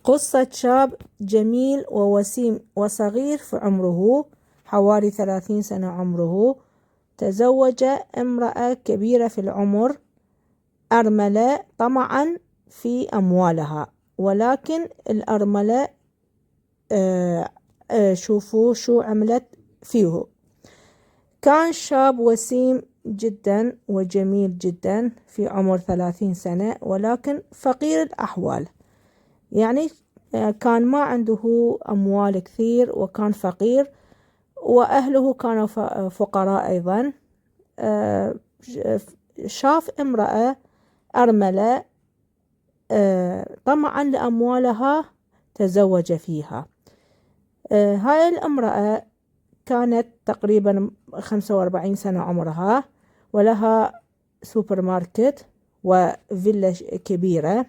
قصة شاب جميل ووسيم وصغير في عمره، حوالي 30 سنة عمره. تزوج امرأة كبيرة في العمر أرملة طمعا في أموالها، ولكن الأرملة شوفوا شو عملت فيه. كان شاب وسيم جدا وجميل جدا في عمر 30 سنة، ولكن فقير الأحوال، يعني كان ما عنده أموال كثير وكان فقير، وأهله كانوا فقراء أيضا. شاف امرأة أرملة طمعا لأموالها تزوج فيها. هاي الامرأة كانت تقريبا 45 سنة عمرها، ولها سوبر ماركت وفيلا كبيرة.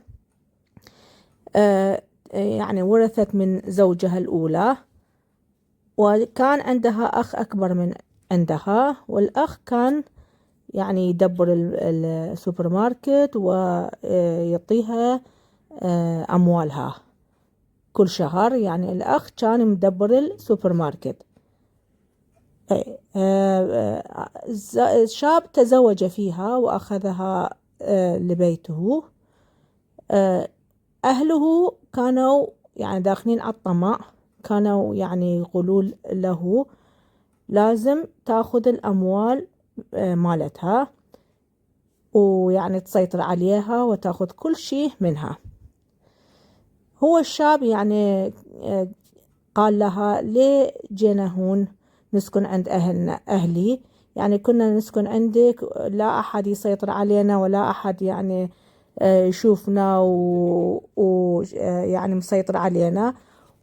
يعني ورثت من زوجها الأولى، وكان عندها أخ أكبر من عندها، والأخ كان يعني يدبر السوبر ماركت ويعطيها أموالها كل شهر. يعني الأخ كان مدبر السوبر ماركت. شاب تزوج فيها وأخذها لبيته. أهله كانوا يعني داخلين على الطمع، كانوا يعني يقولون له لازم تاخذ الأموال مالتها، ويعني تسيطر عليها وتاخذ كل شيء منها. هو الشاب يعني قال لها ليه جينا هون نسكن عند أهلي، يعني كنا نسكن عندك، لا أحد يسيطر علينا ولا أحد يعني يشوفنا ويعني مسيطر علينا.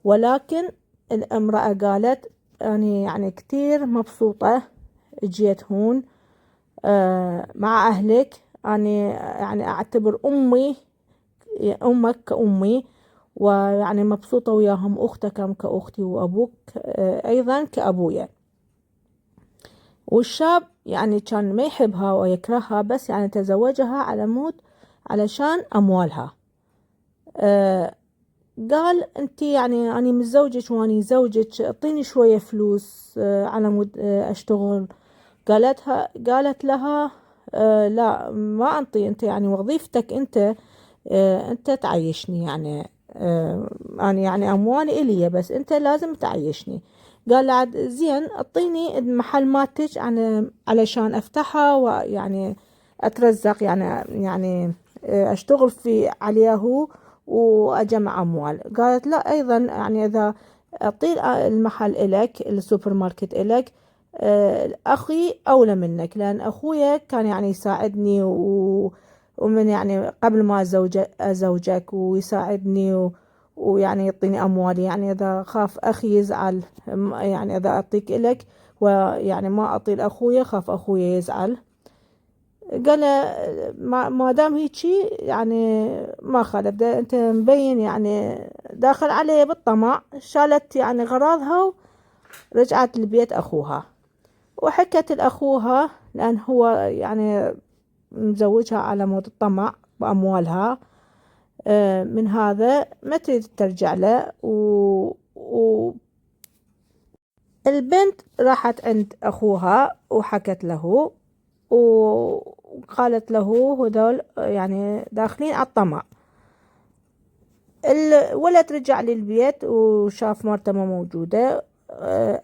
ولكن الامرأة قالت يعني كتير مبسوطة جيت هون مع أهلك، يعني أعتبر أمك كأمي، ويعني مبسوطة وياهم، أختك كأختي وأبوك أيضا كأبويا. والشاب يعني كان ما يحبها ويكرهها، بس يعني تزوجها على مود علشان أموالها. قال أنت يعني أنا متزوجك وأني زوجك، أعطيني شوية فلوس على مود أشتغل. قالت لها لا ما أنطي، أنت يعني وظيفتك أنت تعيشني، يعني أنا يعني أموالي إلي، بس أنت لازم تعيشني. قال عاد زين أعطيني المحل مالتك علشان أفتحها ويعني أترزق، يعني أشتغل في عليه وأجمع أموال. قالت لا أيضا يعني إذا أعطي المحل إلك، السوبر ماركت إلك، أخي أولى منك، لأن أخويا كان يعني يساعدني ومن يعني قبل ما أزوجك ويساعدني ويعني يعطيني أموالي. يعني إذا خاف أخي يزعل، يعني إذا أعطيك إلك ويعني ما أعطي لأخويا خاف أخويا يزعل. قال ما دام هيجي يعني ما خالف، أنت مبين يعني داخل عليه بالطمع. شالت يعني غراضها ورجعت لبيت أخوها، وحكت لأخوها، لأن هو يعني مزوجها على مود الطمع بأموالها. من هذا ما تريد ترجع له. البنت راحت عند أخوها وحكت له وقالت له هذول يعني داخلين على الطمع. الولد رجع للبيت وشاف مرته ما موجودة.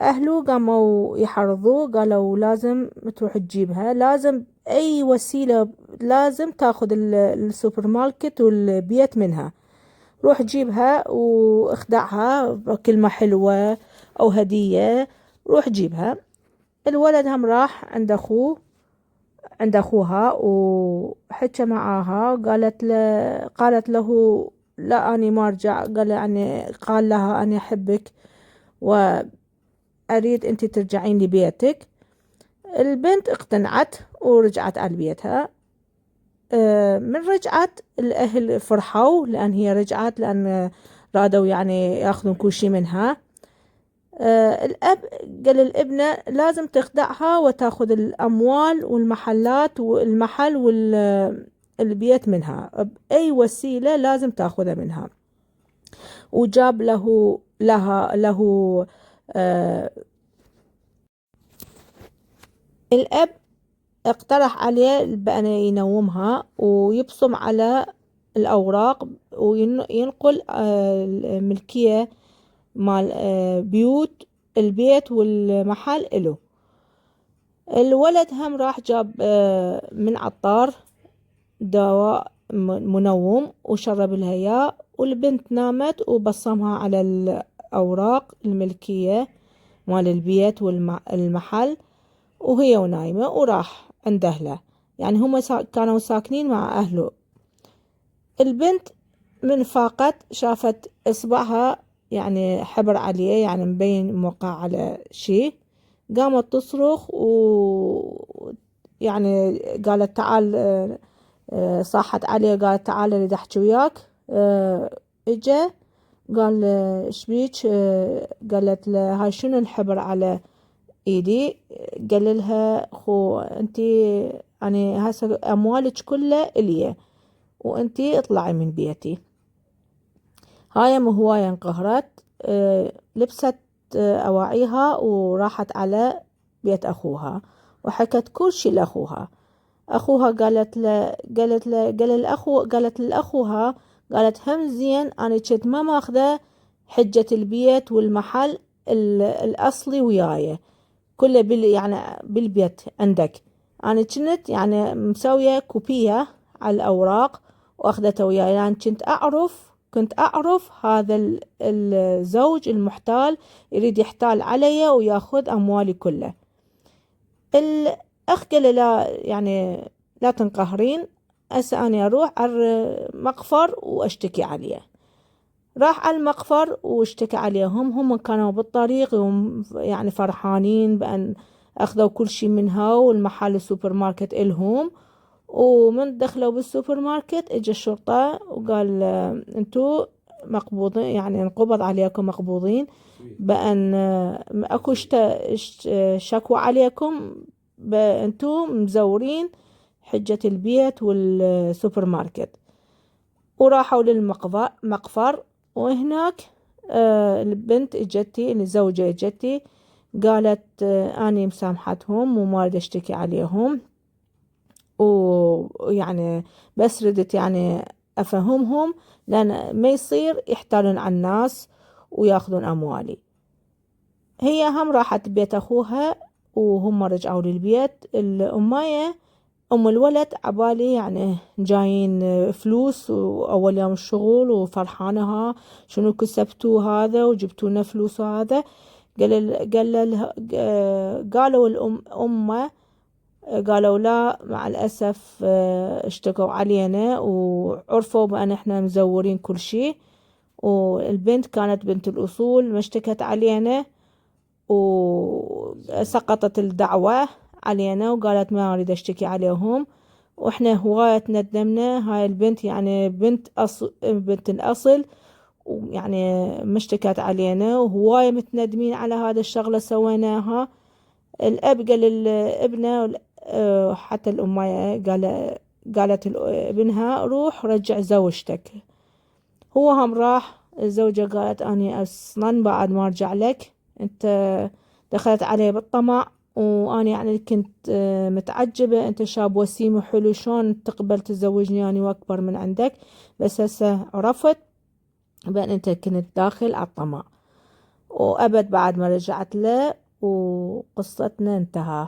أهله قاموا يحرضوه، قالوا لازم تروح تجيبها، لازم أي وسيلة لازم تاخذ السوبر ماركت والبيت منها، روح جيبها واخدعها بكلمة حلوة أو هدية، روح جيبها. الولد هم راح عند أخوها وحكى معاها، قالت له لا أنا ما أرجع. قال لها أنا أحبك وأريد أنت ترجعين لبيتك. البنت اقتنعت ورجعت على بيتها. من رجعت الأهل فرحوا لأن هي رجعت، لأن رادوا يعني ياخذون كل شيء منها. الأب قال الابنة لازم تخدعها وتاخذ الأموال والمحلات والمحل والبيت منها، بأي وسيلة لازم تاخذها منها. وجاب له الأب اقترح عليه بأن ينومها ويبصم على الأوراق وينقل الملكية مال البيت والمحل إله. الولد هم راح جاب من عطار دواء منوم وشرب لها إياه، والبنت نامت وبصمها على الأوراق الملكية مال البيت والمحل وهي ونايمة، وراح عند أهله. يعني هم كانوا ساكنين مع أهله. البنت من فاقت شافت إصبعها يعني حبر عليه، يعني مبين موقع على شيء. قامت تصرخ يعني قالت تعال، صاحت عليه قالت تعال اريد احكي وياك. اجا قال شبيك؟ قالت له هاي شنو الحبر على ايدي؟ قال لها خو انتي يعني هسه اموالك كلها الي، وانتي اطلعي من بيتي. هاي هواية انقهرت، لبست أواعيها وراحت على بيت أخوها وحكت كل شي لأخوها. أخوها قالت لأخوها قالت هم زين أنا كنت ما ماخذة حجة البيت والمحل الأصلي وياي كله يعني بالبيت عندك. أنا كنت يعني مسوية كوبية على الأوراق وأخذتها وياي، يعني كنت أعرف هذا الزوج المحتال يريد يحتال علي وياخذ أموالي كلها. الأخ قال لا يعني لا تنقهرين، هسه أنا أروح على المقفر وأشتكي عليه. راح على المقفر واشتكى عليهم. هم كانوا بالطريق يعني فرحانين بأن أخذوا كل شي منها والمحل السوبر ماركت إلهم. ومن دخلوا بالسوبر ماركت اجى الشرطة وقال انتو مقبوضين، يعني انقبض عليكم مقبوضين بأن اكو شكوى عليكم انتو مزورين حجة البيت والسوبر ماركت. وراحوا للمقفر، وهناك البنت اجتي الزوجة اجتي قالت اني مسامحتهم وما اريد اشتكي عليهم، ويعني بس ردت يعني أفهمهم لأن ما يصير يحتالون على الناس وياخذون أموالي. هي هم راحت بيت أخوها وهم رجعوا للبيت. الأماية أم الولد عبالي يعني جايين فلوس وأول يوم الشغل وفرحانها شنو كسبتوا هذا وجبتوا لنا فلوس هذا. قالوا الأمة قالوا لا مع الأسف اشتكوا علينا وعرفوا بأن احنا مزورين كل شيء، والبنت كانت بنت الأصول ما اشتكت علينا وسقطت الدعوة علينا وقالت ما أريد اشتكي عليهم. واحنا هواية ندمنا. هاي البنت يعني بنت الأصل ويعني ما اشتكت علينا وهواية متندمين على هذا الشغلة سويناها. الأب قال لابنه حتى الأمية قالت ابنها روح رجع زوجتك. هو هم راح. الزوجة قالت أني أصلا بعد ما أرجع لك، أنت دخلت علي بالطمع وأنا يعني كنت متعجبة، أنت شاب وسيم وحلو شلون تقبل تزوجني أنا وأكبر من عندك، بس هسه عرفت بأن أنت كنت داخل على الطمع. وأبد بعد ما رجعت له وقصتنا انتهى.